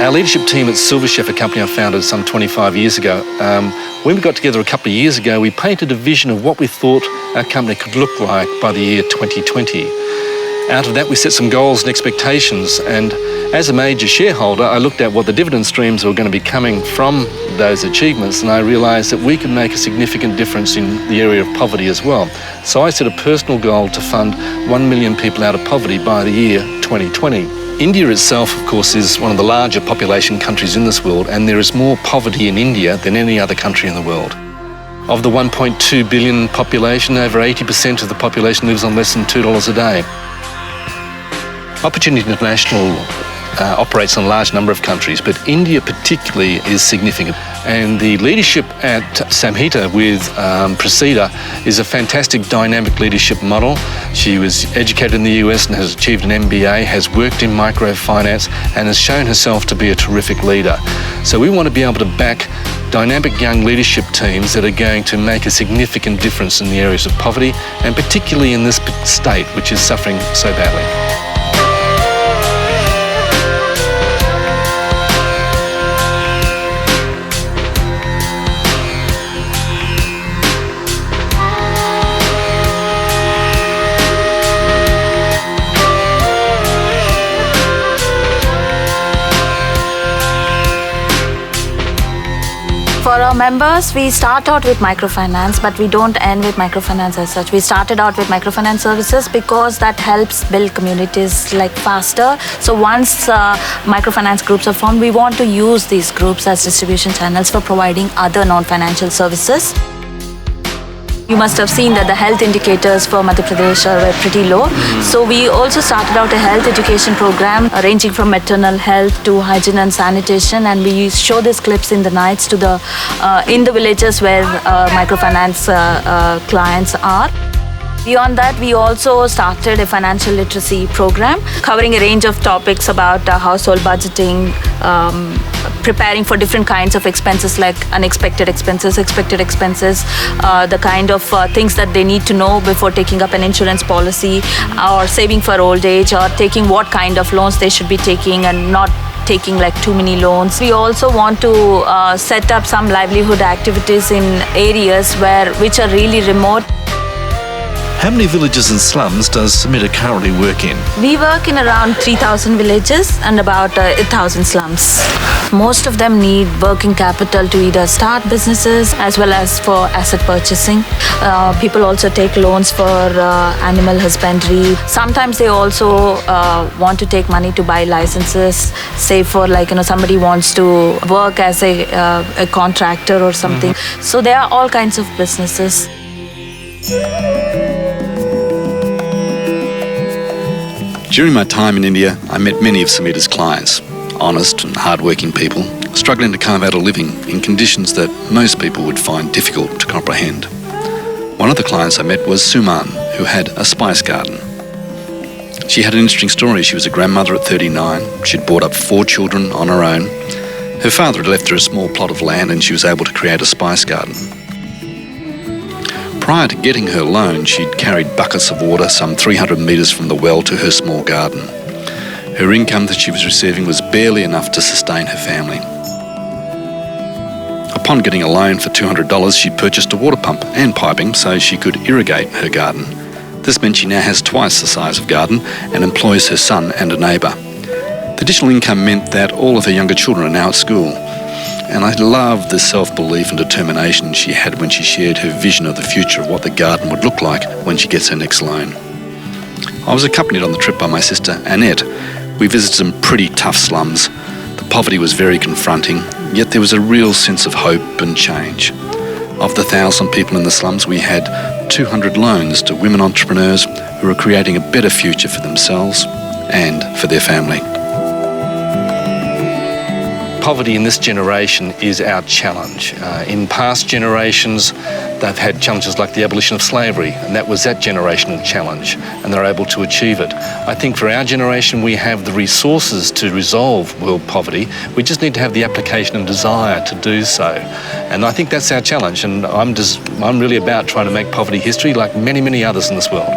Our leadership team at Silver Chef, a company I founded some 25 years ago, when we got together a couple of years ago, we painted a vision of what we thought our company could look like by the year 2020. Out of that, we set some goals and expectations, and as a major shareholder, I looked at what the dividend streams were going to be coming from those achievements, and I realised that we could make a significant difference in the area of poverty as well. So I set a personal goal to fund 1 million people out of poverty by the year 2020. India itself, of course, is one of the larger population countries in this world, and there is more poverty in India than any other country in the world. Of the 1.2 billion population, over 80% of the population lives on less than $2 a day. Opportunity International operates in a large number of countries, but India particularly is significant. And the leadership at Samhita with Prasida is a fantastic dynamic leadership model. She was educated in the US and has achieved an MBA, has worked in microfinance, and has shown herself to be a terrific leader. So we want to be able to back dynamic young leadership teams that are going to make a significant difference in the areas of poverty, and particularly in this state, which is suffering so badly. For our members, we start out with microfinance, but we don't end with microfinance as such. We started out with microfinance services because that helps build communities faster. So once microfinance groups are formed, we want to use these groups as distribution channels for providing other non-financial services. You must have seen that the health indicators for Madhya Pradesh were pretty low. So we also started out a health education program ranging from maternal health to hygiene and sanitation, and we show these clips in the nights to in the villages where microfinance clients are. Beyond that, we also started a financial literacy program covering a range of topics about household budgeting, preparing for different kinds of expenses like unexpected expenses, expected expenses, the kind of things that they need to know before taking up an insurance policy or saving for old age, or taking what kind of loans they should be taking and not taking too many loans. We also want to set up some livelihood activities in areas which are really remote. How many villages and slums does Samhita currently work in? We work in around 3,000 villages and about 1,000 slums. Most of them need working capital to either start businesses as well as for asset purchasing. People also take loans for animal husbandry. Sometimes they also want to take money to buy licenses, say for somebody wants to work as a contractor or something. So there are all kinds of businesses. During my time in India, I met many of Samhita's clients, honest and hard-working people, struggling to carve out a living in conditions that most people would find difficult to comprehend. One of the clients I met was Suman, who had a spice garden. She had an interesting story. She was a grandmother at 39. She'd brought up 4 children on her own. Her father had left her a small plot of land and she was able to create a spice garden. Prior to getting her loan, she'd carried buckets of water some 300 metres from the well to her small garden. Her income that she was receiving was barely enough to sustain her family. Upon getting a loan for $200, she purchased a water pump and piping so she could irrigate her garden. This meant she now has twice the size of garden and employs her son and a neighbour. The additional income meant that all of her younger children are now at school. And I loved the self-belief and determination she had when she shared her vision of the future of what the garden would look like when she gets her next loan. I was accompanied on the trip by my sister, Annette. We visited some pretty tough slums. The poverty was very confronting, yet there was a real sense of hope and change. Of the 1,000 people in the slums, we had 200 loans to women entrepreneurs who are creating a better future for themselves and for their family. Poverty in this generation is our challenge. In past generations, they've had challenges like the abolition of slavery, and that was that generational challenge, and they're able to achieve it. I think for our generation, we have the resources to resolve world poverty. We just need to have the application and desire to do so. And I think that's our challenge, and I'm really about trying to make poverty history like many, many others in this world.